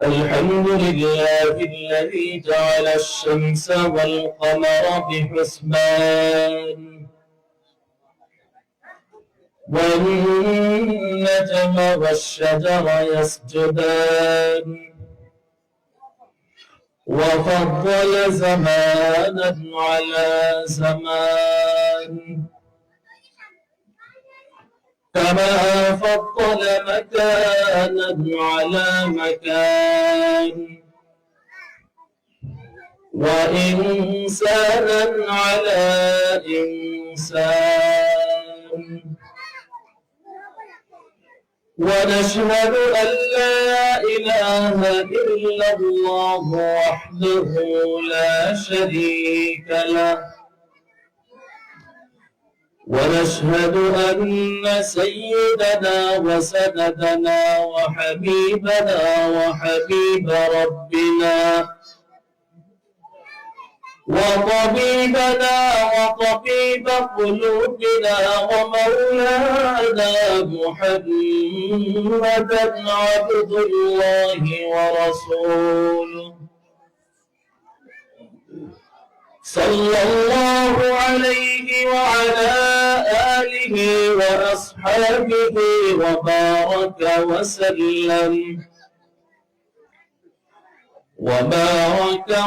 الحمد لله الذي جعل الشمس والقمر بحسبان والنجم والشجر يسجدان وفضل زمانا على زمان كما فضل مكانا على مكان وإنسانا على إنسان ونشهد أن لا إله إلا الله وحده لا شريك له ونشهد أن سيدنا وسندنا وحبيبنا وحبيب ربنا وطبيبنا وطبيب قلوبنا ومولانا محمدا عبد الله ورسوله صلى الله عليه وعلى آله وأصحابه وبارك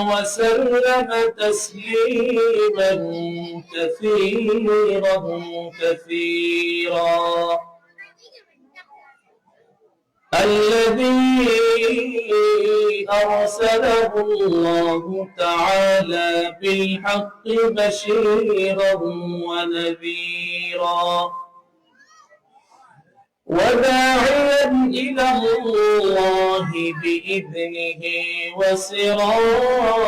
وسلم تسليما كثيرا كثيرا الذي أرسله الله تعالى بالحق بشيرا ونذيرا وداعيا إلى الله بإذنه وسراجا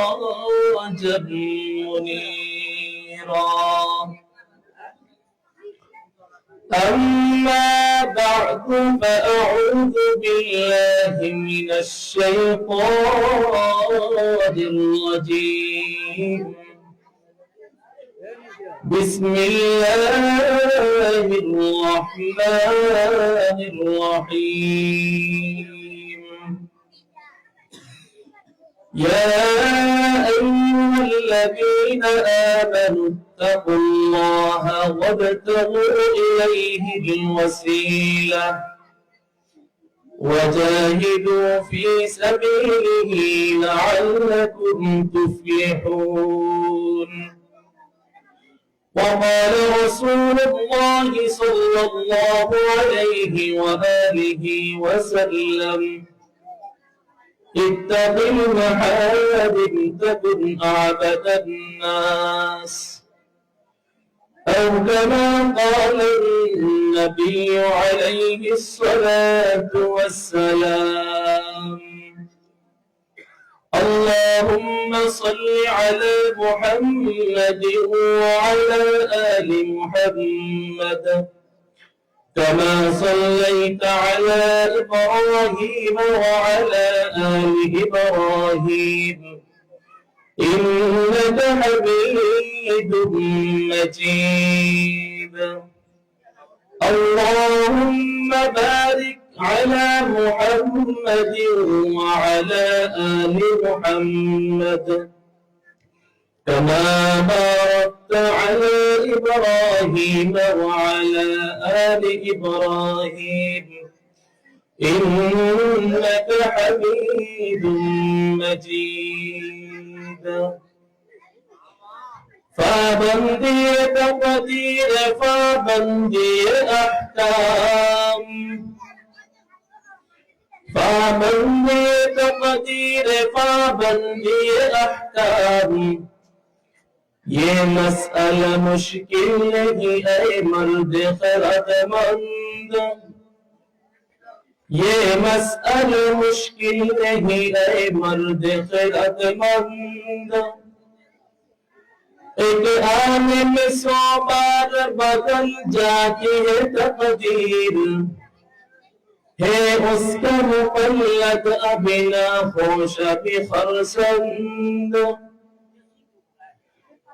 منيرا أما بعد فأعوذ بالله من الشيطان الرجيم بسم الله الرحمن الرحيم يا أيها الذين آمنوا اتقوا الله وابتغوا إليه الوسيلة وجاهدوا في سبيله لعلكم تفلحون وقال رسول الله صلى الله عليه وآله وسلم اتق المحارم تكن أعبد الناس أو كما قال النبي عليه الصلاة والسلام اللهم صل على محمد وعلى آل محمد كما صليت على إبراهيم وعلى آل إبراهيم إنك حميد مجيد اللهم بارك على محمد وعلى آل محمد كما باركت على إبراهيم وعلى آل إبراهيم إنك حميد مجيد فابندي تقدير فابندي أحكام فابندي تقدير فابندي أحكام ये मसला मुश्किल नहीं ऐ मर्द खिरदमंद ये मसला मुश्किल नहीं ऐ मर्द खिरदमंद एक आने में 100 बार बदल जाती है तकदीर है उसका मुक़ल्लद अबिना होश भी खरसंद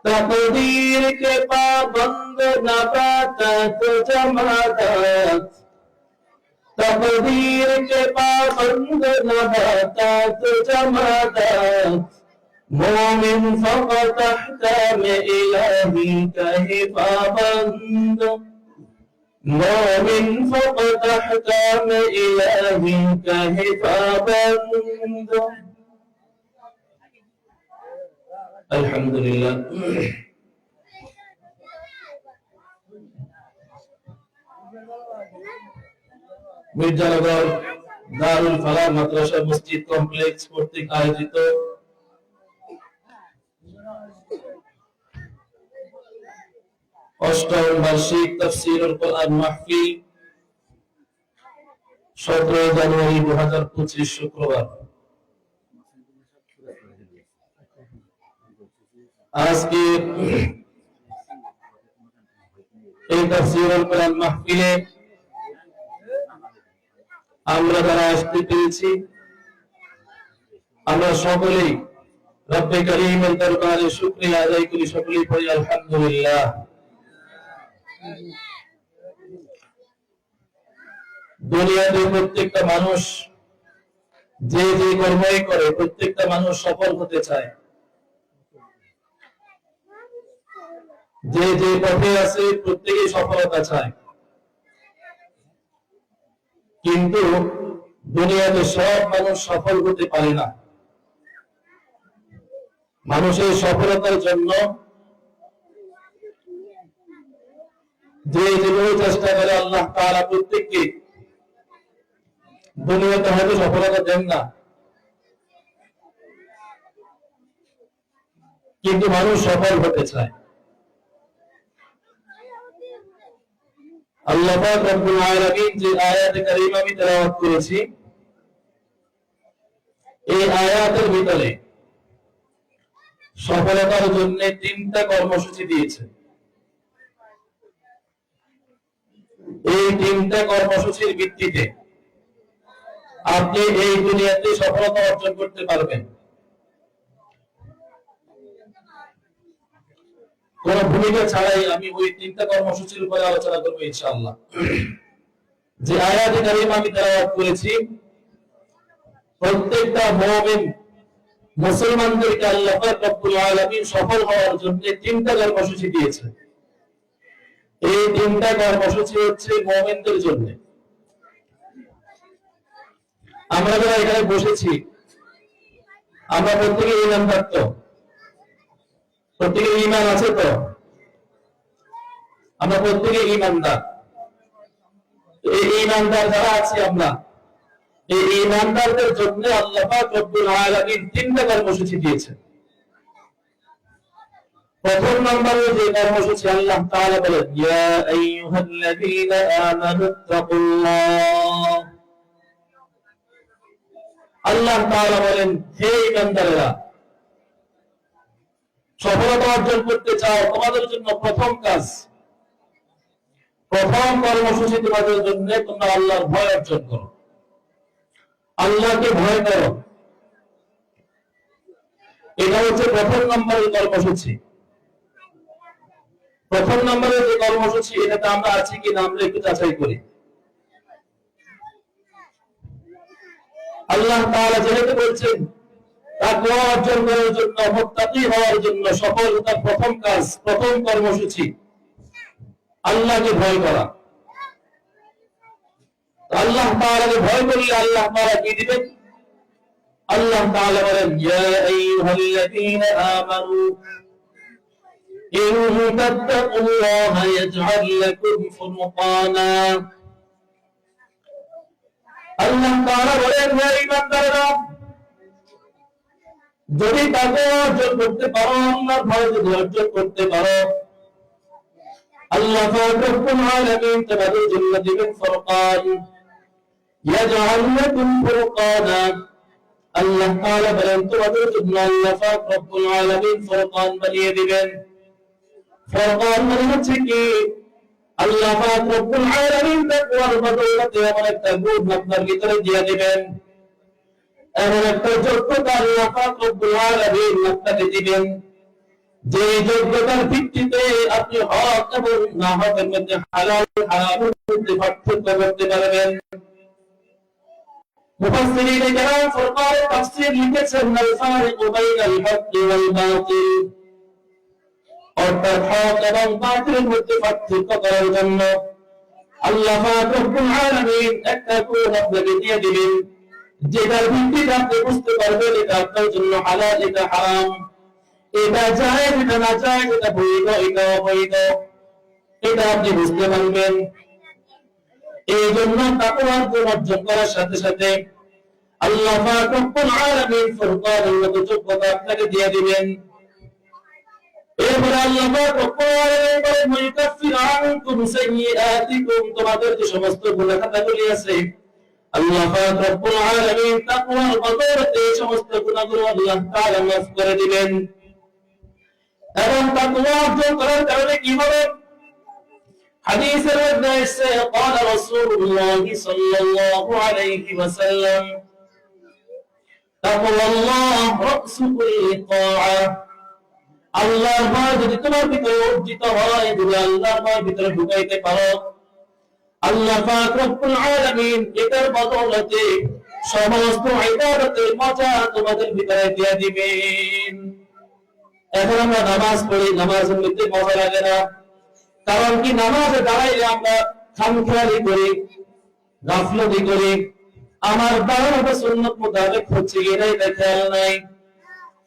तकदीर के पाबंद नबातात जमादात तकदीर के पाबंद नबातात जमादात मोमिन फकत अहकाम इलाही कहे पाबंद मोमिन फकत अहकाम इलाही कहे पाबंद। अल्हम्दुलिल्लाह। মির্জানগর দারুল ফালাহ মাদ্রাসা মসজিদ কমপ্লেক্স কর্তৃক আয়োজিত অষ্টম বার্ষিক তাফসীরুল কোরআন মাহফিল 17 জানুয়ারি 2025 শুক্রবার। আজকে এই তাফসীরুল কোরআন মাহফিলে আমরা যারা আসতে পেরেছি আমরা সকলেই রব্বে কারীমের দরবারে শুকরিয়া আদায় করি, সকলেই পড়ি আলহামদুলিল্লাহ। দুনিয়াতে প্রত্যেকটা মানুষ যে যে কর্মই করে প্রত্যেকটা মানুষ সফল হতে চায়, যে যে পথে আছে প্রত্যেকেই সফলতা চায়, কিন্তু দুনিয়াতে সব মানুষ সফল হতে পারে না। মানুষের সফলতার জন্য যে যেভাবে চেষ্টা করে আল্লাহ তাআলা প্রত্যেককে দুনিয়াতে হয়তো সফলতা দেন না, কিন্তু মানুষ সফল হতে চায়। আল্লাহ পাক রব্বুল আলামিন যে আয়াতে কারীমা আমি তেলাওয়াত করেছি, এই আয়াতের ভিতরে সফলতার জন্য 3টা কর্মসূচি দিয়েছে। এই 3টা কর্মসূচির ভিত্তিতে আপনি এই দুনিয়াতে সফলতা অর্জন করতে পারবেন। কোন ভূমিকা ছাড়াই আমি ওই 3টা কর্মসূচির উপরে আলোচনা করব ইনশাআল্লাহ। যে আয়াতে কারীমা আমি তেলাওয়াত করেছি, প্রত্যেকটা মুমিন মুসলমানদেরকে আল্লাহ পাক রব্বুল আলামিন সফল হওয়ার জন্য 3টা কর্মসূচি দিয়েছে। এই 3টা কর্মসূচি হচ্ছে মুমিনদের জন্য। আমরা যারা এখানে বসেছি আমরা প্রত্যেকে ঈমানদার তো? প্রত্যেকের ঈমান আছে তো? আমরা প্রত্যেকে ঈমানদার। এই ঈমানদার যারা আছি আমরা, এই ঈমানদারদের জন্য আল্লাহ পাক রব্বুল আলামিন 3টা কর্মসূচি দিয়েছেন। প্রথম নম্বরে যে কর্মসূচি আল্লাহ তাআলা বলেন, ইয়া আইয়ুহাল্লাযীনা আমানুত্তাকুল্লাহ। আল্লাহ তাআলা বলেন, হে ঈমানদারেরা, সফলতা অর্জন করতে চাও, তোমাদের জন্য প্রথম কাজ, প্রথম কর্মসূচি তোমাদের জন্য তোমরা আল্লাহর ভয় অর্জন করো, আল্লাহকে ভয় করো। এটা হচ্ছে প্রথম নম্বরের কর্মসূচি। প্রথম নম্বরের যে কর্মসূচি, এটাতে আমরা আছি কিনা আমরা একটু যাচাই করি। আল্লাহ তাআলা যেহেতু বলছেন তাকওয়া অর্জন করার জন্য, মুত্তাকি হওয়ার জন্য সফলতার প্রথম কাজ, প্রথম কর্মসূচি আল্লাহকে ভয় করা। আল্লাহ তাআলাকে ভয় করলে আল্লাহ তাআলা কি দিবেন? আল্লাহ তাআলা বলেন, ইয়া আইয়ুহাল্লাযীনা আমানু ইন তাত্তাকুল্লাহা ইয়াজআল লাকুম ফুরকানা। আল্লাহ তাআলা বলেন, হে ঈমানদাররা, যদি তাকওয়া অর্জন করতে পারো, আল্লাহর ভয় যদি অর্জন করতে পারো, আল্লাহ পাক রব্বুল আলামিন তোমাদের জন্য দিবেন ফুরকান। ইয়াজআল লাকুম ফুরকানা। আল্লাহ তাআলা বলেন তোমাদের জন্য আল্লাহ পাক রব্বুল আলামিন ফুরকান বানিয়ে দিবেন। ফুরকান মানে হচ্ছে কি? আল্লাহ পাক রব্বুল আলামিন তাকওয়ার বদৌলতে এমন একটা গুণ আপনার ভিতরে দিয়ে দিবেন, এমন একটা যোগ্যতা আল্লাহ পাক রব্বুল আলামিন আপনাকে দিবেন, যে যোগ্যতার ভিত্তিতে আপনি হক এবং না হকের মধ্যে, হালাল হারামের মধ্যে পার্থক্য করতে পারবেন। মুফাসসিরিনে কেরাম ফুরকান তাফসীর লিখেছেন আল ফারিকু বাইনাল হক ওয়াল বাতিল, অর্থাৎ হক এবং বাতিলের মধ্যে পার্থক্য করার জন্য আল্লাহ পাক রব্বুল আলামিন একটা কোরআন আপনাকে দিয়ে দিবেন, যেটার ভিত্তিতে আপনি বুঝতে পারবেন এটা আপনার জন্য হালাল, এটা হারাম, এটা জায়েজ, এটা না জায়েজ, এটা বৈধ, এটা অবৈধ, এটা আপনি বুঝতে পারবেন। এই জন্য তাকওয়া অর্জন করার সাথে সাথে আল্লাহ পাক রব্বুল আলামিন ফুরকানের মতো যোগ্যতা আপনাকে দিয়ে দিবেন। এরপরে আল্লাহ পাক রব্বুল আলামিন বলেন মুকাফির আনকুম সাইয়্যাতিকুম, তোমাদের যে সমস্ত গুনাহ খাতাগুলি আছে আল্লাহ পাক রব্বুল আলামিন তাকওয়ার বদৌলতে এই সমস্ত গুনাহগুলো আল্লাহ তাআলা মাফ করে দিবেন। এবং তাকওয়া অর্জন করার কারণে কি হবে? হাদিসের মধ্যে এসেছে قال رسول الله صلى الله عليه وسلم تقوى الله رأس كل طاعة, আল্লাহর ভয় যদি তোমার ভিতরে অর্জিত হয়, যদি আল্লাহর ভয় ভিতরে ঢুকাইতে পারো, আল্লাহ পাক রব্বুল আলামিন এটার বদৌলতে সমস্ত ইবাদতের মজা তোমাদের ভিতরে দিয়ে দিবেন। এখন আমরা নামাজ পড়ি, নামাজের মধ্যে মজা লাগে না, কারণ কি নামাজে দাঁড়াইলে আমরা খামখেয়ালি করি, গাফলতি করি, আমার দাঁড়ানোটা সুন্নাত মোতাবেক হচ্ছে কিনা এটা খেয়াল নাই,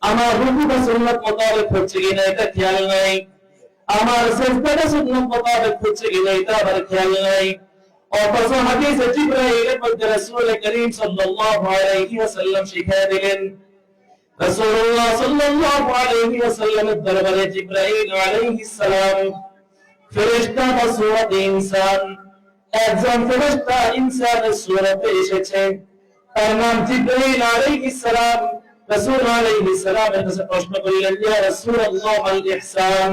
আমার রুকুটা সুন্নাত মোতাবেক হচ্ছে কিনা এটা খেয়াল নাই, আমার সিজদাটা সুন্নাত মোতাবেক হচ্ছে কিনা এটা আবার খেয়াল নাই। অথচ হাদিসে জিবরাইলের মধ্যে রাসূল করিম সাল্লাল্লাহু আলাইহি ওয়াসাল্লাম শিখিয়ে দিলেন, রাসূলুল্লাহ সাল্লাল্লাহু আলাইহি ওয়াসাল্লামের দরবারে জিবরাইল আলাইহিস সালাম ফেরেশতা বা সূরাতে ইনসান, একজন ফেরেশতা ইনসানের সূরাতে এসেছে, তার নাম জিবরাইল আলাইহিস সালাম। রাসূল আলাইহিস সালামের কাছে প্রশ্ন করলেন, ইয়া রাসূলুল্লাহ আল ইহসান,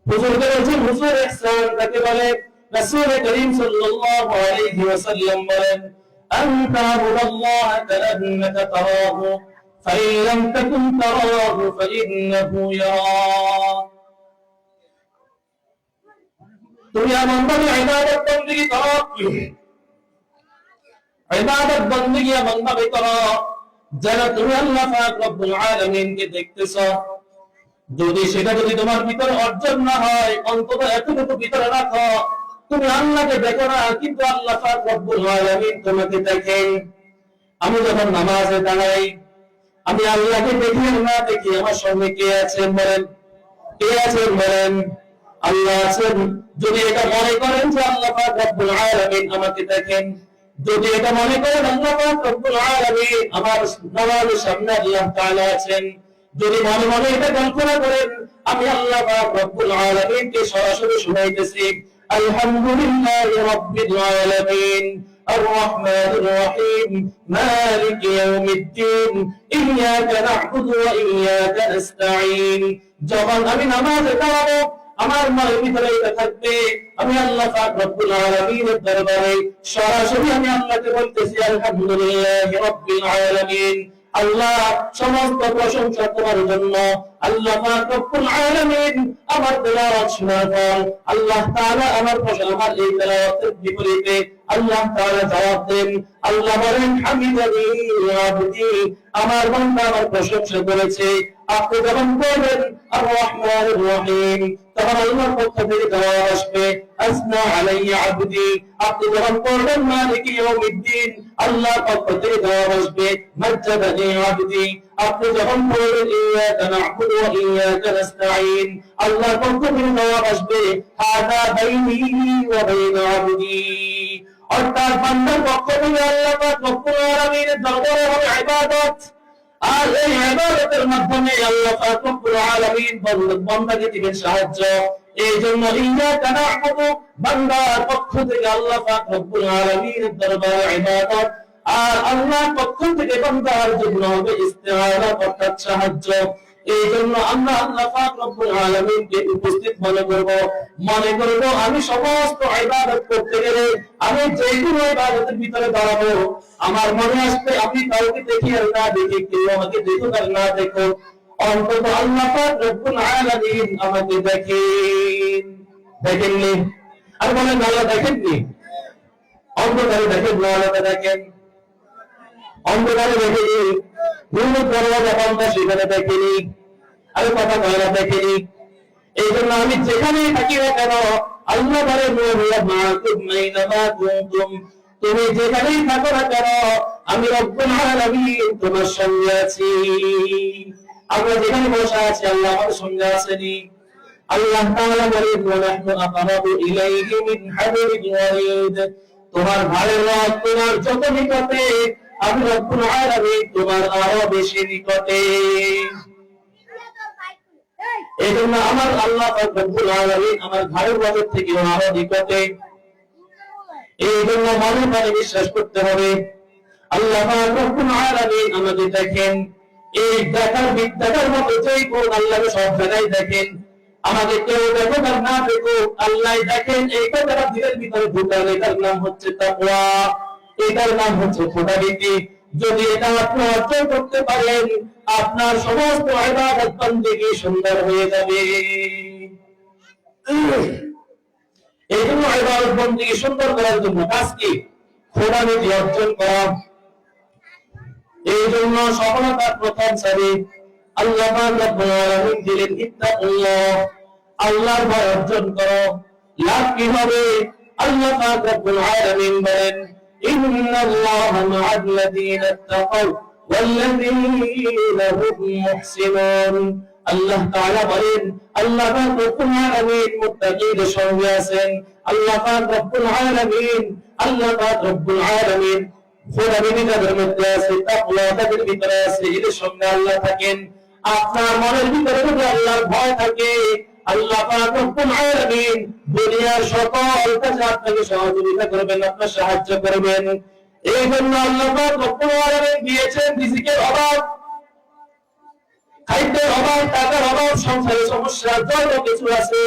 হুজুর বলেছেন হুজুর ইহসান কাকে বলে? রাসূল করিম সাল্লাল্লাহু আলাইহি ওয়াসাল্লাম বলেন, আন তা'বুদাল্লাহ কাআন্নাকা তারাহু ফাইন লাম তাকুন তারাহু ফাইন্নাহু ইয়ারাক, তুমি এমনভাবে ইবাদত বন্দেগী করো, ইবাদত বন্দেগী এমনভাবে করো যেন তুমি আল্লাহ পাক রব্বুল আলামিনকে দেখতেছো। যদি তোমার ভিতরে অর্জন না হয়, অন্তত এতটুকু ভিতরে রাখো, তুমি আল্লাহকে দেখো না, কিন্তু আল্লাহ পাক রব্বুল আলামিন তোমাকে দেখেন। আমি যখন নামাজে দাঁড়াই, আমি আল্লাহকে দেখি না দেখি আমার সঙ্গে কে আছেন বলেন? কে আছেন বলেন? আল্লাহ আছেন। যদি এটা মনে করেন যে আল্লাহ পাক রব্বুল আলামিন আমাকে দেখেন, যদি এটা মনে করেন আল্লাহ পাক রব্বুল আলামিন আমার নামাজের সামনে আল্লাহ তাআলা আছেন, যদি মনে মনে এটা কল্পনা করেন আমি আল্লাহ পাক রব্বুল আলামিনকে সরাসরি শুনাইতেছি, আলহামদুলিল্লাহি রাব্বিল আলামিন আর রহমানির রহিম মালিকি ইয়াউমিদ্দিন ইয়্যাকা না'বুদু ওয়া ইয়্যাকা নাস্তাঈন, যখন আমি নামাজে দাঁড়াবো আমার মনের ভিতরে এটা থাকবে, আমি আল্লাহ পাক রব্বুল আলামিনের দরবারে সরাসরি আমি আল্লাহকে বলতেছি আলহামদুলিল্লাহি রাব্বিল আলামিন, আল্লাহ সমস্ত প্রশংসা তোমার জন্য। আল্লাহ পাক রব্বুল আলামিন আমার তেলাওয়াত শোনার পর আল্লাহ তাআলা আমার এই তেলাওয়াতের বিপরীতে আল্লাহ তাআলা জবাব দেন, আল্লাহ বলেন হামিদানি আবদি, আমার বান্দা আমার প্রশংসা করেছে। আপনি যখন বলবেন আর রহমানির রহিম, তখন আল্লাহর পক্ষ থেকে জবাব আসবে আসনা আলাইয়া আবদি, আপনি যখন বলবেন মালিকি ইয়াউমিদ্দিন, আল্লাহর পক্ষ থেকে জবাব আসবে মাজ্জাদানি আবদি, আপনি যখন বলবেন ইয়্যাকা না'বুদু ওয়া ইয়্যাকা নাস্তাঈন, আল্লাহর পক্ষ থেকে জবাব আসবে হাদা বাইনি ওয়া বাইনা আবদি, অর্থাৎ বান্দার পক্ষ থেকে আল্লাহ পাক রব্বুল আলামিনের দরবারে হবে ইবাদত, আর এই ইবাদতের মাধ্যমে আল্লাহ পাক রব্বুল আলামিন বান্দাকে দিবেন সাহায্য। এই জন্য ইয়্যাকা না'বুদু বান্দার পক্ষ থেকে আল্লাহ পাক রব্বুল আলামিনের দরবারে ইবাদত, আর আল্লাহর পক্ষ থেকে বান্দার জন্য হবে ইস্তিআনা অর্থাৎ সাহায্য। এই জন্য আমরা আল্লাহ পাক রব্বুল আলামিনকে উপস্থিত মনে করব আমি সমস্ত ইবাদত করতে গেলে আমি যে কোনো ইবাদতের ভিতরে দাঁড়াবো, আমার মনে আসবে আমি কাউকে দেখি আর না দেখি, কেউ আমাকে দেখুক আর না দেখুক, অন্তত আল্লাহ পাক রব্বুল আলামিন আমাকে দেখেন। দেখেননি? আর বলেন আল্লাহ দেখেননি? অন্তত দেখেন না, আল্লাহ দেখেন। অন্ধকারে দেখেনি, ঘুমের দরজা বন্ধ সেখানে দেখেনি, আমি কথা কয় না দেখেনি। এই জন্য আমি যেখানেই থাকি না কেন আল্লাহ বলেন তুমি যেখানেই থাকো না কেন আমি রব্বুল আলামিন তোমার সঙ্গে আছি। আমরা যেখানে বসে আছি আল্লাহ আমাদের সঙ্গে আছেনি। আল্লাহ তাআলা বলেন ওয়ানাহনু আকারাবু ইলাইহি মিন হাবলিল ওয়ারিদ, তোমার ভাইয়ের রব তোমার যত নিকটে আমি রব্বুল আলামিন তোমার আরো বেশি নিকটে। এই জন্য আমার আল্লাহ রব্বুল আলামিন আমার ভাইয়ের রবের থেকে আরো নিকটে। এই জন্য মনে প্রাণে বিশ্বাস করতে হবে আল্লাহ রব্বুল আলামিন আমাকে দেখেন। এই দেখার বিদ্যাটার মতো যেই কোন আল্লাহকে সব জায়গায় দেখেন, আমাকে কেউ দেখো আর না দেখো আল্লাহ দেখেন। এইটা যারা দিলের ভিতরে ঢুকালে এটার নাম হচ্ছে তাকওয়া, এটার নাম হচ্ছে খোদাভীতি। যদি এটা আপনি অর্জন করতে পারেন আপনার সমস্ত ইবাদত বন্দেগী সুন্দর হয়ে যাবে। এই জন্য ইবাদত বন্দেগী সুন্দর করার জন্য কাজ কি? খোদাভীতি অর্জন করা। এই জন্য সফলতার প্রথম চাবি আল্লাহ পাক রব্বুল আলামিন দিলেন ইত্তাকুল্লাহ, আল্লাহর ভয় অর্জন করো। লাভ কি হবে? আল্লাহ পাক রব্বুল আলামিন বলেন ইন্নাল্লাহা মা'আল্লাযীনা ইত্তাকাউ ওয়াল্লাযীনা হুম মুহসিনুন। আল্লাহ তাআলা বলেন আল্লাহ পাক রব্বুল আলামিন মুত্তাকিদের সঙ্গে আছেন। আল্লাহ পাক রব্বুল আলামিন খোদাভীতি তাদের মধ্যে আছে, তাকওয়া তাদের ভিতরে আছে, এদের সঙ্গে আল্লাহ থাকেন। আপনার মনের ভিতরে যদি আল্লাহর ভয় থাকে আল্লাহ পাক রব্বুল আলামিন দুনিয়ার সকল কাজে আপনাকে সহযোগিতা করবেন, আপনার সাহায্য করবেন। এই জন্য আল্লাহ পাক রব্বুল আলামিন দিয়েছেন রিজিকের অভাব, খাদ্যের অভাব, টাকার অভাব, সংসারের সমস্যা যত কিছু আছে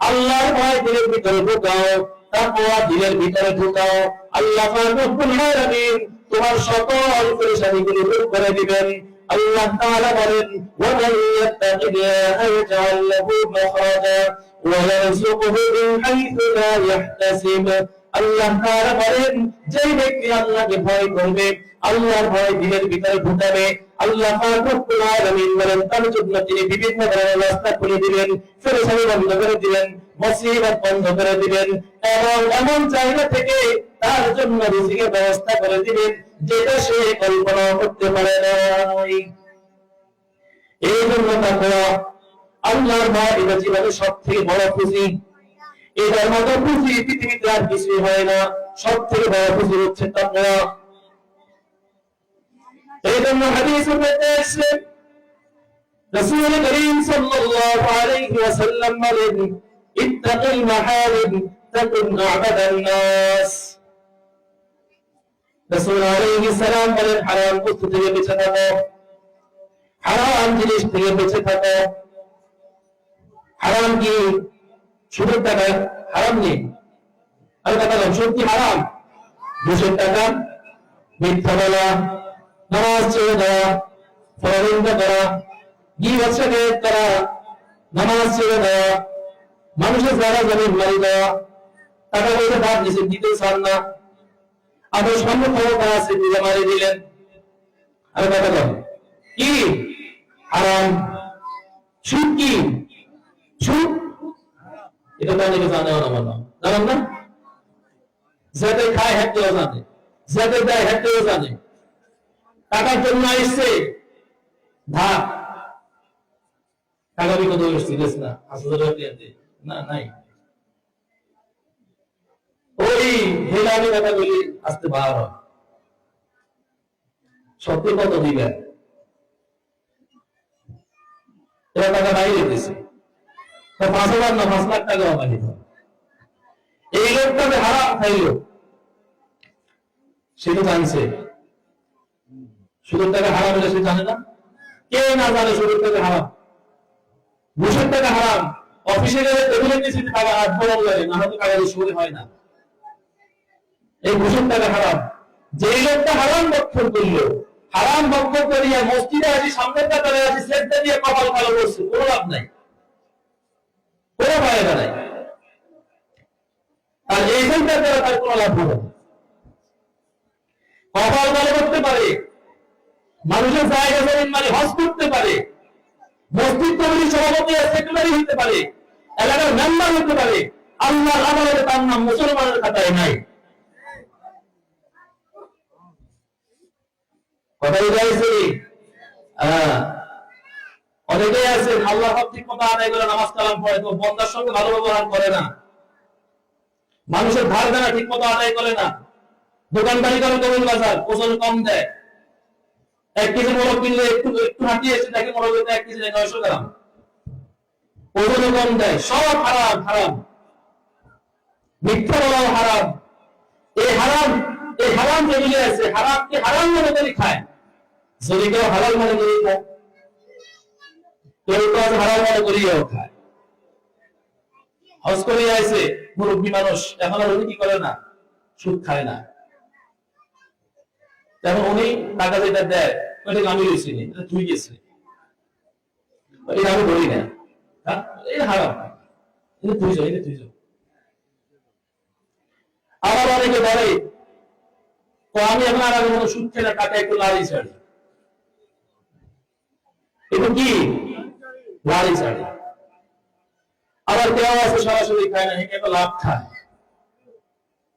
আল্লাহর ভয় দিলের ভিতরে ঢুকাও, তাকওয়া দিলের ভিতরে ঢুকাও। আল্লাহ পাক রব্বুল আলামিন তোমার সকল পেরেশানিগুলো দূর করে দিবেন। আল্লাহ তাআলা বলেন ওয়ামান ইয়াত্তাকিল্লাহা ইয়াজআল লাহু মাখরাজা ওয়া ইয়ারযুকহু মিন হাইথু লা ইয়াহতাসিব। আল্লাহ তাআলা বলেন যে ব্যক্তি আল্লাহকে ভয় করবে, আল্লাহর ভয় দিলের ভিতরে ঢুকাবে, আল্লাহ পাক রব্বুল আলামিন বলেন তার জন্য তিনি বিভিন্ন ধরনের রাস্তা খুলে দিবেন, পেরেশানি বন্ধ করে দিবেন, মুসিবত বন্ধ করে দিবেন, এবং এমন জায়গা থেকে তার জন্য রিজিকের ব্যবস্থা করে দিবেন যেটা সে কল্পনা করতে পারে নাই। এই জন্য তাকওয়া, আল্লাহর ভয় এটা জীবনের সবথেকে বড় পুঁজি। এটার মতো পুঁজি পৃথিবীতে আর কিছুই হয় না। সবথেকে বড় পুঁজি হচ্ছে তাকওয়া। এই জন্য হাদিসের মধ্যে এসেছে রাসূল করিম সাল্লাল্লাহু আলাইহি ওয়াসাল্লাম বলেন ইত্তাকিল মাহারিম তাকুন আ'বাদান নাস। রাসূল আলাইহিস সালাম বলেন হারাম বস্তু থেকে বেঁচে থাকো, হারাম জিনিস থেকে বেঁচে থাকো। হারাম কি? সুদের টাকা হারাম নেই, আর কথা বলেন সুদ কি হারাম? ঘুষের টাকা, মিথ্যা বলা, নামাজ ছেড়ে দেওয়া, পরনিন্দা করা, গীবত শিকায়ত করা, নামাজ ছেড়ে দেওয়া, মানুষের জায়গা জমিন মারি দেওয়া, টাকা পয়সা ধার দিয়েছেন দিতে চান না, আপনার সামনে ক্ষমতা আছে দিলে মারি দিলেন। আর কথা বলেন কি হারাম? সুদ কি? সুদ এটা তো অনেকে জানে না, জানেন না? যাদের খায় হ্যাঁ জানে, যাদের দেয় হ্যাঁ জানে। টাকার জন্য আসছে ধার, টাকা বিকত হয়েছে না, না নাই ওই হেলামি কথা বলি আসতে বার হয়। সত্যি কত দিবেন? এরা টাকা বাইরে দিয়েছে, 5,000 না 5 লাখ টাকা বাড়ি। এই লোকটাকে হারাম খাইল, সে তো জানছে সুদের টাকা হারাম হলে সে জানে না? কে না জানে সুদের টাকা হারাম? ঘুষের টাকা হারাম। অফিসে গেলে টেবিলের নিচে টাকা হাত বরং লাগে, না হয়তো টাকা দিয়ে সুদ হয় না। এই ঘুষের টাকা হারাম। যে লোকটা হারাম বক্ষণ করলো, হারাম বক্ষণ করিয়া মসজিদে আসি, সামনের কাতারে আসি, সেজদা দিয়ে কপাল কালো করছে, কোনো লাভ নাই, কোনো ফায়দা নাই। আর এইখানকার দ্বারা তার কোনো লাভ হবে না। কপাল কালো করতে পারে, মানুষের জায়গা জমিন মানে হজ করতে পারে, মসজিদ কমিটির সভাপতি সেক্রেটারি হতে পারে, এলাকার মেম্বার হতে পারে, আল্লাহর আদালতে তার নাম মুসলমানের খাতায় নাই। কথা বুঝাইছি? অনেকেই আছেন আল্লাহ হক ঠিক মতো আদায় করে নামাজ কালাম পড়ে, তো বন্দার সঙ্গে ভালো ব্যবহার করে না, মানুষের ধার দেনা ঠিক মতো আদায় করে না, দোকানদারি করে কমিল বাজার ওজন কম দেয়, 1 কেজি মোরগ কিনলে একটু একটু হাঁটিয়ে এসে দেখে মোরগ 1 কেজি 900 গ্রাম, ওজন কম দেয়, সব হারাম। হারাম, মিথ্যা বলাও হারাম। এই হারাম যেগুলি আছে, হারামকে হারাম মনে করে খায়। যদি কেউ হালাল মনে করে খায়, কেউ তো হারাম মনে করিয়াও খায়। হজ করে আছে মুরব্বী মানুষ, এখন আর উনি কি করে না, সুদ খায় না। এখন উনি টাকা যেটা দেয় ওইটাকে আমি লইছি নি, এটা তুই গেছে, এটা আমি বলি না, এটা হারাম, এটা তুই যাও, এটা তুই যাও। আবার অনেকে বলে তো আমি এখন আর আগের মতো সুদ খেলে টাকা একটু লাড়ি ছাড়ি, এটা কি লাড়ি ছাড়ি। আবার কেউ আছে সরাসরি খায় না, এটা লাভ খায়,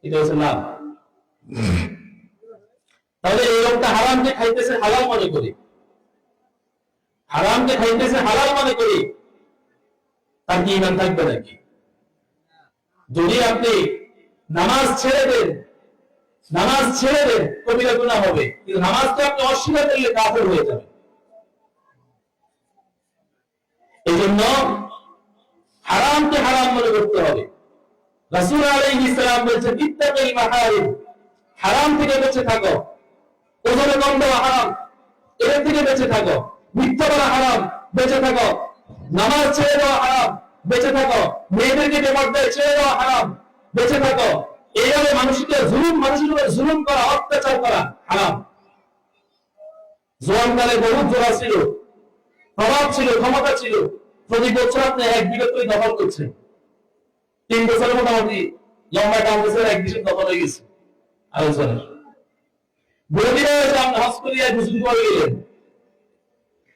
এটা হচ্ছে লাভ। তাহলে এই লোকটা হারামকে খাইতেছে হালাল মনে করি, হারামকে খাইতেছে হালাল মনে করি, তার কি ঈমান থাকবে নাকি? যদি আপনি নামাজ ছেড়ে দেন, কবিরা গুনাহ হবে, কিন্তু নামাজকে আপনি অস্বীকার করলে কাফের হয়ে যাবে। এই জন্য হারামকে হারাম মনে করতে হবে। রাসূল আলাইহিস সালাম বলেছেন ইত্তাকিল মাহারিম, হারাম থেকে বেঁচে থাকো। ওজনে কম দেওয়া হারাম, এর থেকে বেঁচে থাকো। মিথ্যা বলা হারাম, বেঁচে থাকো। নামাজ ছেড়ে দেওয়া হারাম, বেঁচে থাকো। মেয়েদেরকে বেপরদায় ছেড়ে দেওয়া হারাম, বেঁচে থাকো। এইভাবে মানুষের উপর জুলুম করা, অত্যাচার করা হারাম। জোয়ানকালে বহুত জোড়া ছিল, প্রভাব ছিল, ক্ষমতা ছিল, প্রতি বছর আপনি 1 বিঘা করে দখল করছেন, 3 বছরের মোটামুটি লম্বা টানতেছে, 1 বিঘা দখল হয়ে গেছে আলোচনার। বিরোধীরা এসে আপনি হজ করিয়া ঘুষুন করে গেলেন,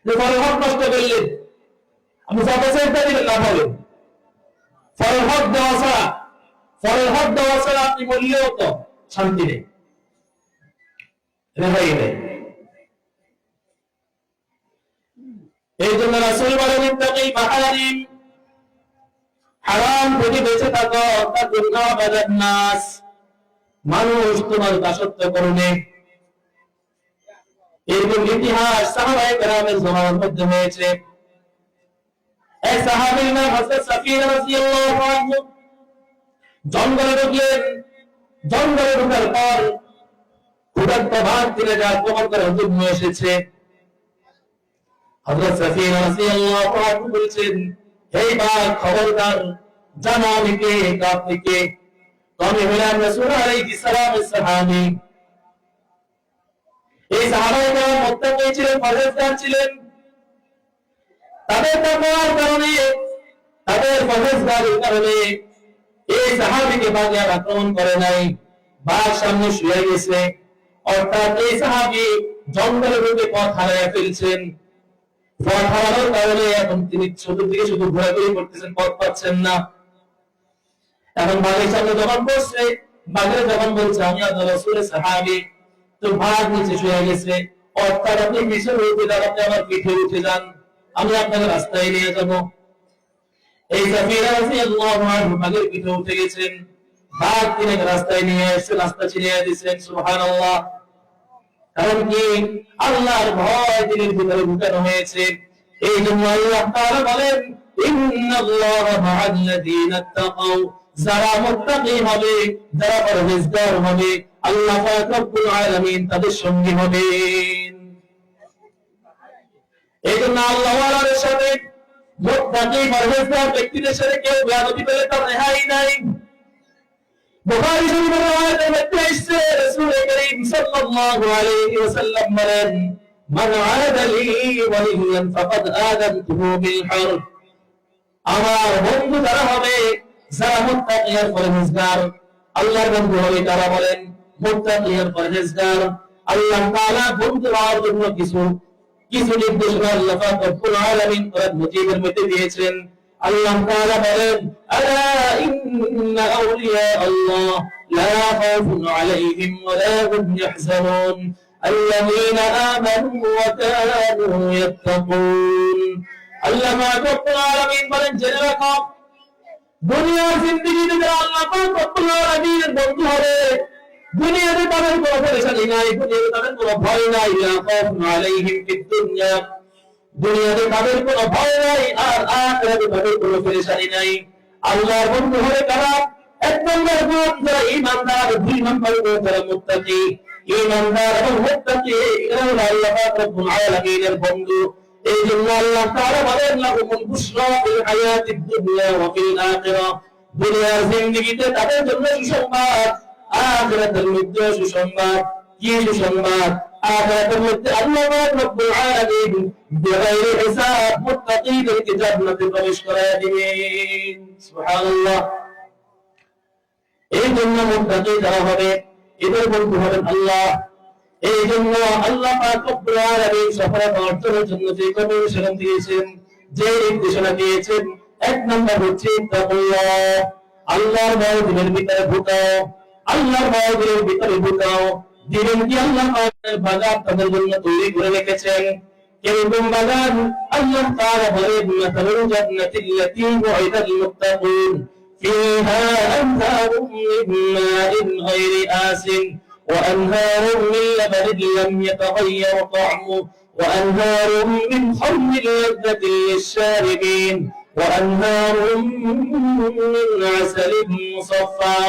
ফরের হক নষ্ট করলেন, আপনি যত চেষ্টা দিলেন লাভ হবে। ফরের হক দেওয়া ছাড়া আপনি বললেও তো শান্তি নেই, রেহাই নেই। এই জন্য রাসূল বলেন ইত্তাকিল মাহারিম, হারাম থেকে বেঁচে থাকো। তাকুন্না বাদান নাস, মানুষ তোমার দাসত্ব করবে। এরকম ইতিহাস সাহাবায়ে কেরামের জামানার মধ্যে হয়েছে। এক সাহাবীর নাম হযরত সাফিয়া রাদিয়াল্লাহু আনহু। জঙ্গলে ঢোকার পর ক্ষুধার্ত ভাত দিলে যা প্রমাণ করে হুজুর নিয়ে এসেছে। হযরত সাফিয়া রাদিয়াল্লাহু আনহু বলেছেন, হে বাঘ, খবরদার, জানো আমি কে, আপনি কে? আমি হলাম রাসূল আলাইহিস সালামের সাহাবী। এই সাহাবায়ে কেরাম মুত্তাকি ছিলেন, পরহেজগার ছিলেন। তাদের তাকওয়ার কারণে, তাদের পরহেজগারির কারণে এই সাহাবীকে বাঘ আর আক্রমণ করে নাই, বাঘ সামনে শুয়ে গেছে। অর্থাৎ এই সাহাবী জঙ্গলে ঢুকে পথ হারিয়ে ফেলছেন। পথ হারানোর কারণে এখন তিনি চতুর্দিকে শুধু ঘোরাঘুরি করতেছেন, পথ পাচ্ছেন না। এখন বাঘের সামনে যখন বসছে, বাঘের যখন বলছে আমি আল্লাহ রাসূলের সাহাবী, তো বাঘ নিচে শুয়ে গেছে। অর্থাৎ আপনি পিছনে উঠে যান, আপনি আমার পিঠে উঠে যান, আমি আপনাকে রাস্তায় নিয়ে যাব। এই সাফিয়া রাদিয়াল্লাহু আনহু বাঘের পিঠে উঠে গেছেন, বাঘ তিনি রাস্তায় নিয়ে এসে রাস্তা চিনিয়ে দিয়েছেন। সুবহানাল্লাহ। কারণ কি? আল্লাহর ভয় দিলের ভিতরে ঢুকানো হয়েছে। এই জন্য আল্লাহ তাআলা বলেন ইন্নাল্লাহা মা'আল্লাযীনা তাকাউ, যারা মুত্তাকি হবে, যারা পরহেজগার হবে, আল্লাহ পাক রব্বুল আলামিন তাদের সঙ্গী হবেন। এই জন্য আল্লাহ ওয়ালাদের সাথে, মুত্তাকি পরহেজগার ব্যক্তিদের সাথে কেউ বেয়াদবি করলে তার রেহাই নাই। বুখারী শরীফের riwayat মধ্যে এসেছে, রাসূল করিম সাল্লাল্লাহু আলাইহি ওয়াসাল্লাম বলেন, মান আদা লি ওয়ালিয়ান ফাকাদ আযানতুহু বিল হারব। আমার বন্ধু যারা হবে, যারা মুত্তাকি আর পরহেজগার, আল্লাহর বন্ধু হবে তারা বলেন মুত্তাকি আর পরহেজগার, আল্লাহ তাআলা বন্ধু হওয়ার জন্য কিছু কিছু নির্দেশনা আল্লাহ পাক রব্বুল আলামিন কোরআন মাজিদের মধ্যে দিয়েছেন। আল্লাহ তাআলা বলেন, আলা ইন্না আউলিয়া আল্লাহ লা খাউফুন আলাইহিম ওয়া লা হুম ইয়াহজানুন আল্লাযীনা আমানু ওয়া কানু ইয়াত্তাকুন। আল্লাহ পাক রব্বুল আলামিন বলেন, জেনে রাখো দুনিয়ার জিন্দেগিতে যারা আল্লাহ পাক রব্বুল আলামিনের বন্ধু হবে, দুনিয়াতে তাদের কোনো পরেশানি নাই, দুনিয়াতে তাদের কোনো ভয় নাই, লা খাউফুন আলাইহিম ফিদ দুনিয়া, দুনিয়াতে তাদের কোনো ভয় নাই, আর আখিরাতে তাদের কোনো পরেশানি নাই। আল্লাহর বন্ধু হবে কারা? এক নম্বর গুণ যারা ঈমানদার, দুই নম্বর গুণ যারা মুত্তাকি। ঈমানদার এবং মুত্তাকি এরা হলো আল্লাহ পাক রব্বুল আলামিনের বন্ধু। এই জন্য আল্লাহ তাআলা বলেন, লাহুমুল বুশরা ফিল হায়াতিদ দুনিয়া ওয়া ফিল আখিরাহ, দুনিয়ার জিন্দেগিতে তাদের জন্য সুসংবাদ, আখিরাতের মধ্যে সুসংবাদ। কি সুসংবাদ? আখিরাতের মধ্যে আল্লাহ পাক রব্বুল আলামিন বিগাইরি হিসাব মুত্তাকিদেরকে জান্নাতে প্রবেশ করায় দিবেন। সুবহানাল্লাহ। এই জন্য মুত্তাকি যারা হবে এদের বন্ধু হবেন আল্লাহ। এই জন্য আল্লাহ পাক রব্বুল আলামিন সফলতা অর্জনের জন্য যে কর্মসূচি দিয়েছেন, যে নির্দেশনা দিয়েছেন, এক নম্বর হচ্ছে তাকওয়া। আল্লাহর ভয় দিলের ভিতরে ঢুকাও, আল্লাহর ভয় দিলের ভিতরে ঢুকাও। দিলেন কি আল্লাহ পাকের বাগান তাদের জন্য তৈরি করে রেখেছেন। কিরকম বাগান? আল্লাহ তাআলা বলেন, মাতালুল জান্নাতিল্লাতী ওয়াইদাল মুত্তাকুন ফিহা আনহারুম মিন মাইন গায়রি আসিন وأنهار من لبن لم يتغير طعمه وأنهار من خمر لذة للشاربين وأنهار من عسل مصفى।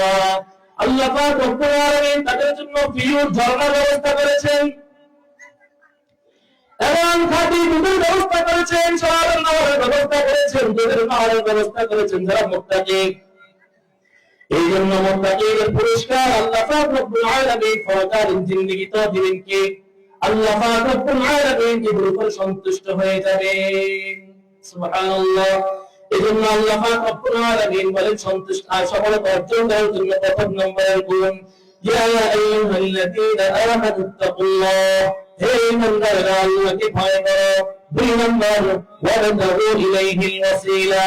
আল্লাহ পাক রব্বুল আলামিন তাদের জন্য পিওর ঝর্ণার ব্যবস্থা করেছেন এবং খাঁটি দুধের ব্যবস্থা করেছেন, সরাবের নাহরের ব্যবস্থা করেছেন, দুধের নাহরের ব্যবস্থা করেছেন যারা মুত্তাকি। এই জন্য মুত্তাকিদের পুরস্কার আল্লাহ পাক রব্বুল আলামিন পরকালীন জিন্দেগিতে দিবেন কি? আল্লাহ পাক রব্বুল আলামিন এদের উপর সন্তুষ্ট হয়ে যাবেন। সুবহানাল্লাহ। এই জন্য আল্লাহ পাক রব্বুল আলামিন বলেন, সন্তুষ্ট আর সফলতা অর্জন করার জন্য প্রথম নম্বরের গুণ, ইয়া আইয়ুহাল্লাযীনা আমানু তাকুল্লাহ, হে ঈমানদাররা আল্লাহকে ভয় করো। দুই নম্বর, ওয়াবতাগু ইলাইহিল ওয়াসিলা,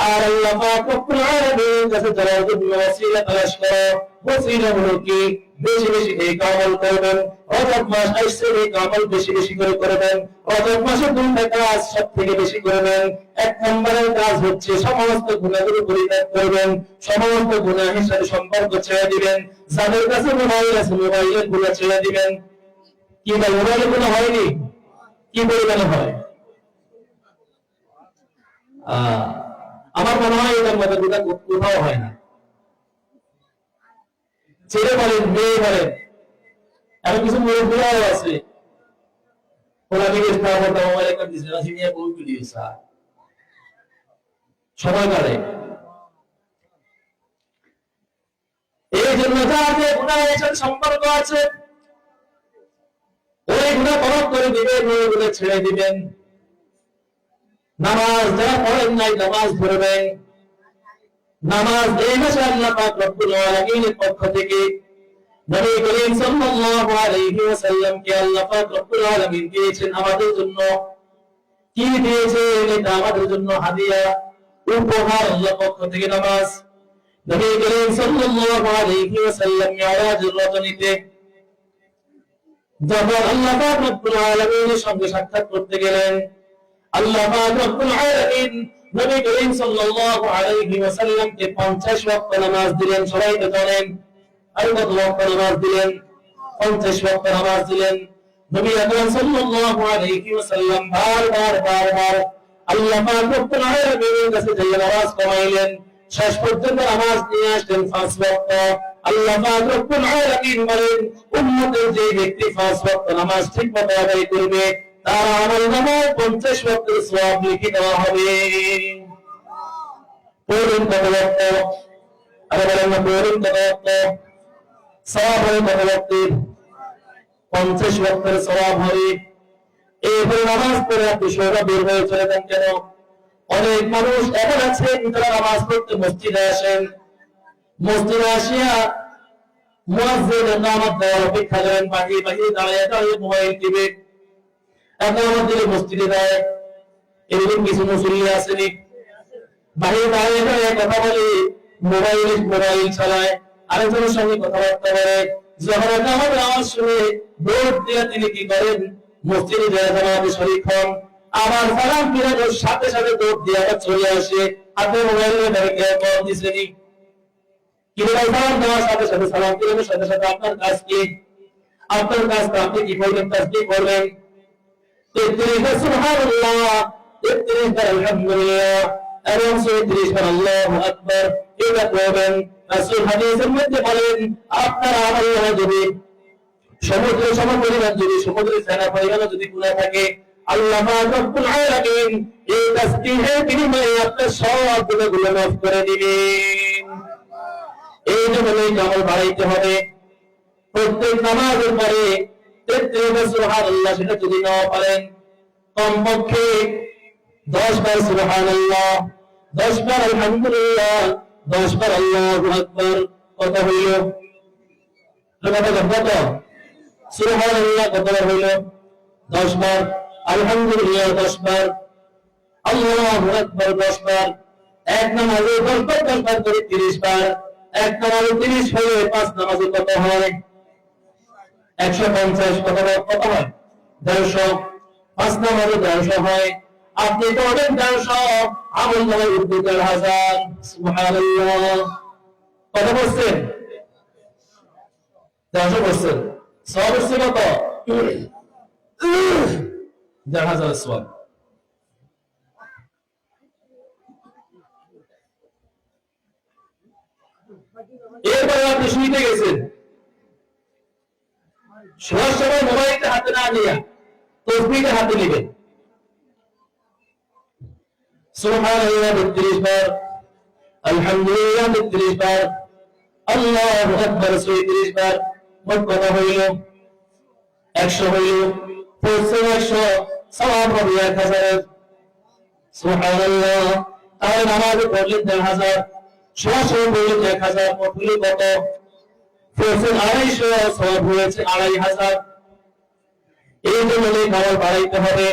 আর আল্লাহ পাক রব্বুল আলামিন কাছে যাওয়ার জন্য ওয়াসিলা তালাশ করো। ওয়াসিলা হলো কি? বেশি বেশি এই আমল করবেন। রজব মাস আসছে, এই আমল বেশি বেশি করে করবেন। রজব মাসে দুইটা কাজ সবথেকে বেশি করবেন। এক নম্বরের কাজ হচ্ছে সমস্ত গুনাহগুলো পরিত্যাগ করবেন, সমস্ত গুনাহের সাথে সম্পর্ক ছেড়ে দিবেন। যাদের কাছে মোবাইল আছে মোবাইলের গুনাহ ছেড়ে দিবেন। কি ভাই, মোবাইলের গুনাহ হয়নি? কি পরিমাণে হয়? আমার মনে হয় এটার মধ্যে দুটা কোথাও হয় না। ছেলে বলেন, মেয়ে বলেন, এমন কিছু মুরব্বীরাও আছে, ওরা জিজ্ঞেস করা হতো মোবাইল একটা দিচ্ছে না, সিনিয়া বহু ভিডিও স্যার সময় কাটে। এই জন্য যাদের গুনাহের সাথে সম্পর্ক আছে ওই গুনাহ ক্ষমা করে দিবেন, ওই গুনাহ ছেড়ে দিবেন। নামাজ যারা পড়েন নাই নামাজ পড়বেন। নামাজ এই মাসে আল্লাহ পাক রব্বুল আলামিনের পক্ষ থেকে নবী করিম সাল্লাল্লাহু আলাইহি ওয়াসাল্লামকে আল্লাহ পাক রব্বুল আলামিন দিয়েছেন আমাদের জন্য। কি দিয়েছেন? এটা আমাদের জন্য হাদিয়া, উপহার আল্লাহর পক্ষ থেকে নামাজ। নবী করিম সাল্লাল্লাহু আলাইহি ওয়াসাল্লাম মিরাজের রজনীতে যখন আল্লাহ পাক রব্বুল আলামিনের সঙ্গে সাক্ষাৎ করতে গেলেন, আল্লাহ পাক রব্বুল আলামিন নবী করিম সাল্লাল্লাহু আলাইহি ওয়াসাল্লামকে 50 ওয়াক্ত নামাজ দিলেন। সবাই তো জানেন আর কত ওয়াক্ত নামাজ দিলেন? 50 ওয়াক্ত নামাজ দিলেন। নবী আকরাম সাল্লাল্লাহু আলাইহি ওয়াসাল্লাম বারবার আল্লাহ পাক রব্বুল আলামিনের কাছে যে নামাজ কমাইলেন, শেষ পর্যন্ত নামাজ নিয়ে আসলেন 5 ওয়াক্ত। আল্লাহ পাক রব্বুল আলামিন বলেন, উম্মতের যে ব্যক্তি 5 ওয়াক্ত নামাজ ঠিকমতো আদায় করবে তার আমলনামায় 50 ওয়াক্তের সওয়াব লিখে দেওয়া হবে। পড়ুন কত ওয়াক্ত? আরে বলেন না, পড়ুন কত ওয়াক্ত? সওয়াব হবে কত ওয়াক্তের? 50 ওয়াক্তের সওয়াব হবে। এইভাবে নামাজ পড়ে আপনি সোজা বের হয়ে চলে যান কেন? অনেক মানুষ এমন আছেন যারা নামাজ পড়তে মসজিদে আসেন, মসজিদে আসিয়া মুয়াজ্জিন ইকামত দেওয়ার অপেক্ষা করেন, বাহিরে বাহিরে দাঁড়িয়ে দাঁড়িয়ে মোবাইল টিপে ইকামত দিলে মসজিদে যায়। এরকম কিছু মুসল্লি আসেনি, বাহিরে দাঁড়িয়ে দাঁড়িয়ে কথা বলে, মোবাইল চালায়, আরেকজনের সঙ্গে কথাবার্তা বলে। যখন ইকামতের আওয়াজ শুনে দৌড় দিয়ে তিনি কি করেন, মসজিদে যায়, জামাতে শরীক হন, আবার সালাম ফিরানোর সাথে সাথে দৌড় দিয়ে আবার চলে আসে, হাতে মোবাইল নিয়ে দাঁড়িয়ে কল দিছেনি। সালাম দেওয়ার সাথে সাথে, সালাম ফিরানোর সাথে সাথে আপনার কাজ কি? আপনার কাজটা আপনি কি করবেন? তাসবিহ করবেন, 33 বার সুবহানাল্লাহ, 33 বার আলহামদুলিল্লাহ এবং 34 বার আল্লাহু আকবার, এটা করবেন। রাসূল হাদিসের মধ্যে বলেন, আপনার আমল নামা যদি সমুদ্রের সমপরিমাণ, যদি সমুদ্রের ফেনা পরিমাণ যদি গুনাহ থাকে, আল্লাহ পাক রব্বুল আলামিন এই তাসবিহের বিনিময়ে আপনার সব গুনাহগুলো মাফ করে দিবেন। এই জন্য এই আমল বাড়াইতে হবে। প্রত্যেক নামাজের পরে 33 বার সুবহানাল্লাহ, সেটা যদি নাও পারেন, কমপক্ষে 10 বার সুবহানাল্লাহ, 10 বার আলহামদুলিল্লাহ, 10 বার আল্লাহু আকবার। কত হইল? কত? সুবহানাল্লাহ কতবার হইল? 10 বার, আলহামদুলিল্লাহ 10 বার, আল্লাহু আকবার 10 বার। এক নামাজে 10 বার 10 বার করে 30 বার। এক নামাজে 30 হয়ে 5 নামাজে কত হয়? 150। কত হয়? 150। 5 নামাজে 150 হয়। আপনি তো অনেক 150, আমল নামায় উঠবে 1000। সুবহানাল্লাহ। কত বলছেন? 150 বলছেন। সওয়াব হচ্ছে কত? 1000 সওয়াব। এরপরে আপনি শুইতে গেছেন, শোয়ার সময় মোবাইলটা হাতে না নিয়ে তাসবিহটা হাতে নেবেন। সুবহানাল্লাহ 32 বার, আলহামদুলিল্লাহ 32 বার, আল্লাহু আকবার 36 বার। মোট কত হইল? 100 হইল। 100 সওয়াব হবে 1000। সুবহানাল্লাহ। তাহলে নামাজে পড়লেন 1000, শোয়ার সময় পড়লেন 1000, মোট হইল কত? 250 সওয়াব হয়েছে 2500। এই জন্য নেক আমল বাড়াইতে হবে।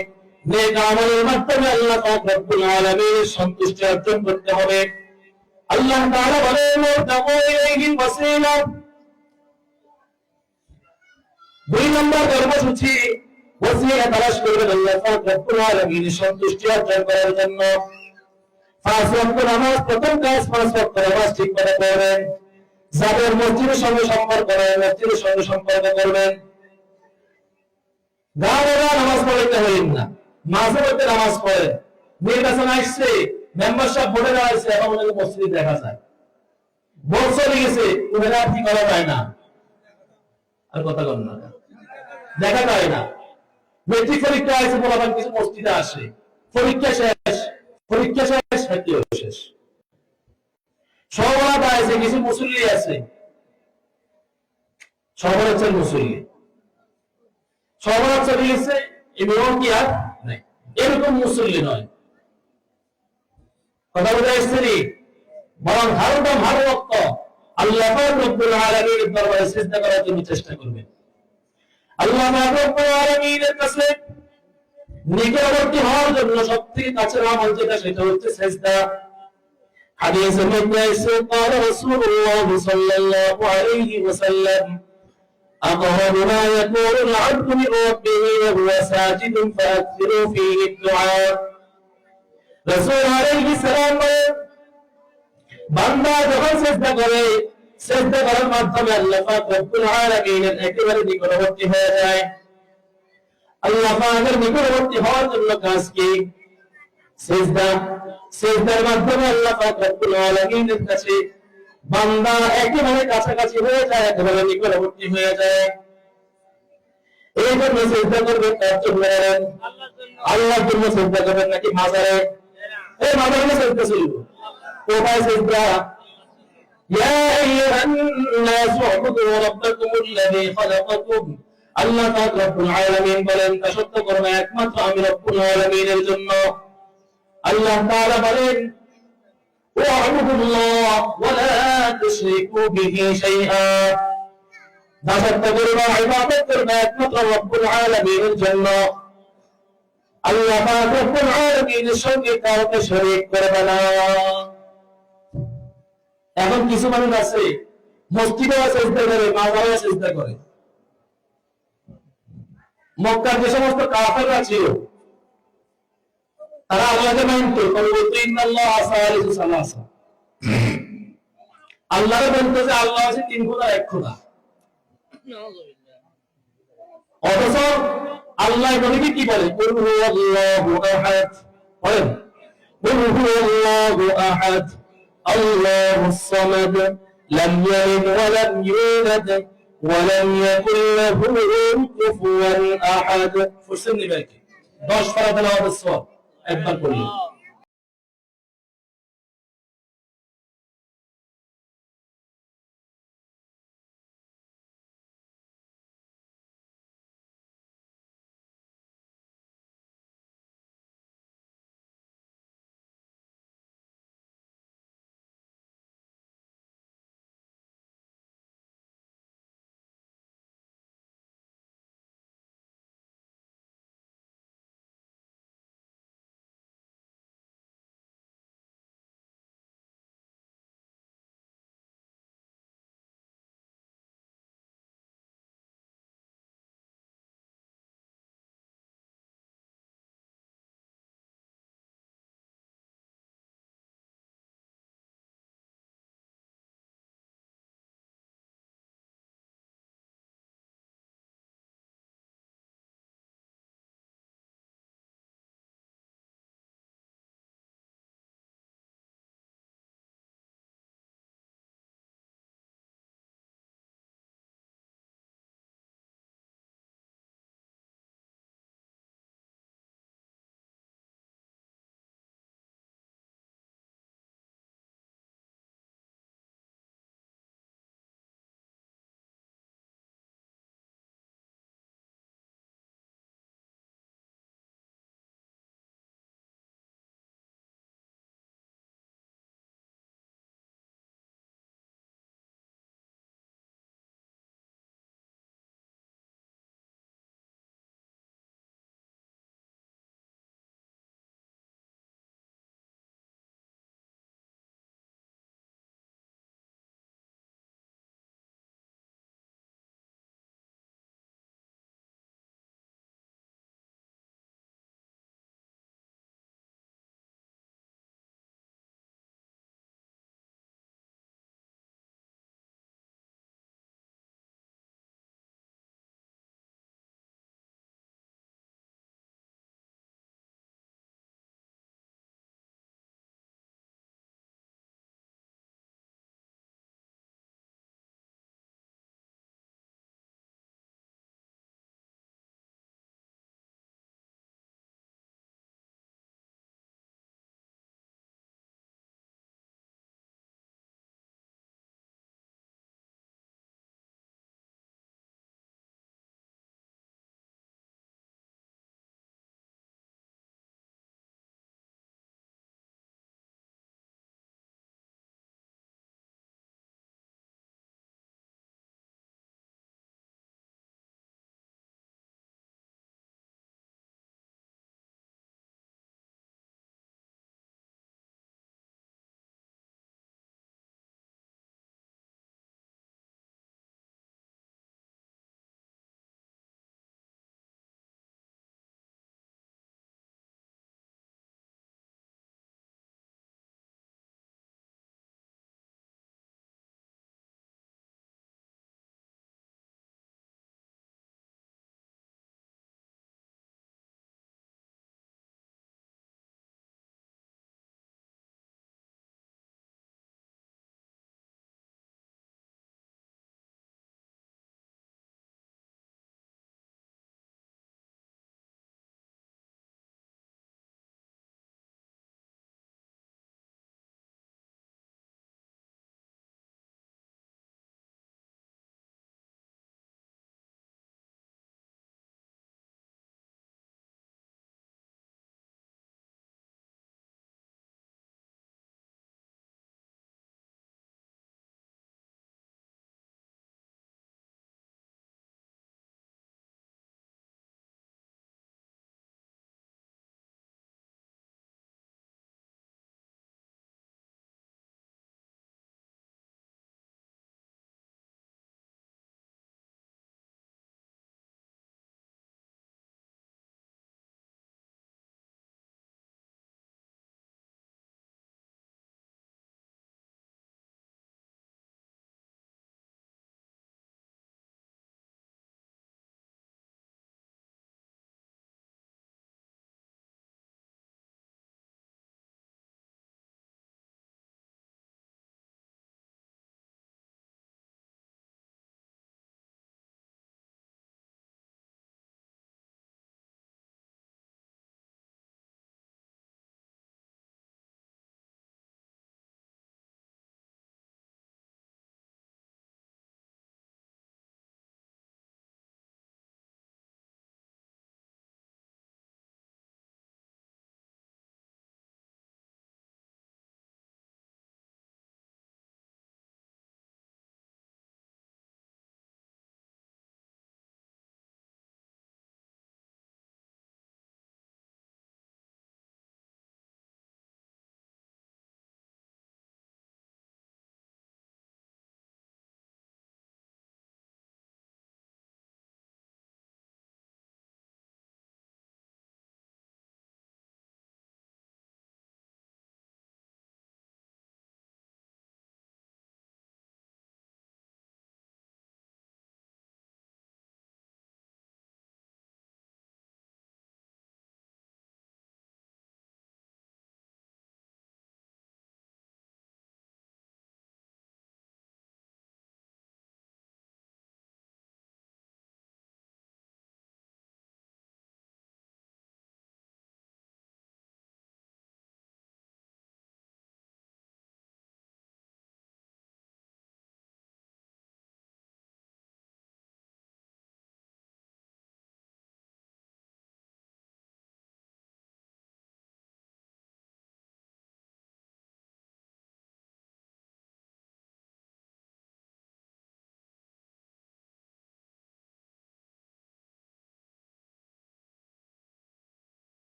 নেক আমলের মাধ্যমে আল্লাহ পাক রব্বুল আলামিনের সন্তুষ্টি অর্জন করতে হবে। আল্লাহ তাআলা বলেন, ওয়াতাকু ইলাইহিল ওয়াসিলা। 2 নম্বর কর্মসূচি, ওয়াসিলা তালাশ করবেন আল্লাহ পাক রব্বুল আলামিনের সন্তুষ্টি অর্জন করার জন্য। 5 ওয়াক্ত নামাজ, প্রথম কাজ 5 ওয়াক্ত নামাজ ঠিক করে পড়বেন। যাদের মসজিদের সঙ্গে সম্পর্ক করে, মসজিদের সঙ্গে সম্পর্ক করবেন। গাওয়া নামাজ পড়তে হইন না, মাঝে মধ্যে নামাজ পড়েন। নির্বাচন আসছে, মেম্বারশিপ ভোটে দাঁড়াইছে, এখন ওনাকে মসজিদে দেখা যায়, ভোট চলে গেছে, ওনারা কি করা যায় না, আর কথা বল না, দেখা যায় না। মেট্রিক পরীক্ষা আছে, বলা কিছু মসজিদে আসে, পরীক্ষা শেষ, হাতিও শেষ। সবরা আছে, কিছু মুসল্লি আছে, সবার হচ্ছে মুসল্লি, সবার চলে গেছে, এমন কি আর নাই, এরকম মুসল্লি নয়। কথা বলে আসছে, বরং হারদম হার ওয়াক্ত আল্লাহ পাক রব্বুল আলামিনের দরবারে সিজদা করার জন্য চেষ্টা করবেন। আল্লাহ পাক রব্বুল আলামিনের কাছে নিকটবর্তী হওয়ার জন্য সবথেকে কাছের আমল যেটা, সেটা হচ্ছে সিজদা। হাদিসের মধ্যে আছে, قال رسول الله صلى الله عليه وسلم أقرب ما يكون العبد من ربه وهو ساجد فأكثروا فيه الدعاء। রাসূল আলাইহিস সালাম বলেন, বান্দা যখন সিজদা করে, সিজদা করার মাধ্যমে আল্লাহ পাক রব্বুল আলামিনের একেবারে নিকটবর্তী হয়ে যায়। আল্লাহ পাকের নিকটবর্তী হওয়ার জন্য কাজ কি? সিজদা। সিজদার মাধ্যমে আল্লাহ পাক রব্বুল আলামিনের কাছে বান্দা একেবারে কাছাকাছি হয়ে যায়, একেবারে নিকটবর্তী হয়ে যায়। এই জন্য সিজদা করবেন কার জন্য? আল্লাহর জন্য সিজদা করবেন, নাকি মাজারে? এই মাজারে সিজদা ছিল, কোথায় সিজদা? ইয়া আইয়ুহান নাসু উবুদু রাব্বাকুমুল্লাযী খালাকাকুম। আল্লাহ পাক রব্বুল আলামিন বলেন, দাসত্ব করবে একমাত্র আমি রব্বুল আলামিনের জন্য। আল্লাহ তাআলা বলেন, ওয়া'বুদুল্লাহ ওয়া লা তুশরিকু বিহি শাইআ। দাসত্ব করবা, ইবাদত করবা একমাত্র রব্বুল আলামিনের জন্য। আল্লাহ পাক রব্বুল আলামিনের সঙ্গে কাউকে শরীক করবে না। এখন কিছু মানুষ আছে মসজিদে সিজদা করে, মাজারে সিজদা করে। মক্কার যে সমস্ত কাফেররা ছিল তারা আল্লাহকে মানত, তবে বলতো ইন্নাল্লাহা সালিসু সালাসা। আল্লাহকে বলতো যে আল্লাহ আছে তিন খোদা এক খোদা। অথচ আল্লাহ নবীকে কি বলে? কুল হুয়াল্লাহু আহাদ। বলেন কুল হুয়াল্লাহু আহাদ আল্লাহুস সামাদ লাম ইয়ালিদ ওয়া লাম ইউলাদ ওয়া লাম ইয়াকুল লাহু কুফুয়ান আহাদ। ফুরসেন নিবে 10 পারা তেলাওয়াতের সওয়াব একবার পড়লে।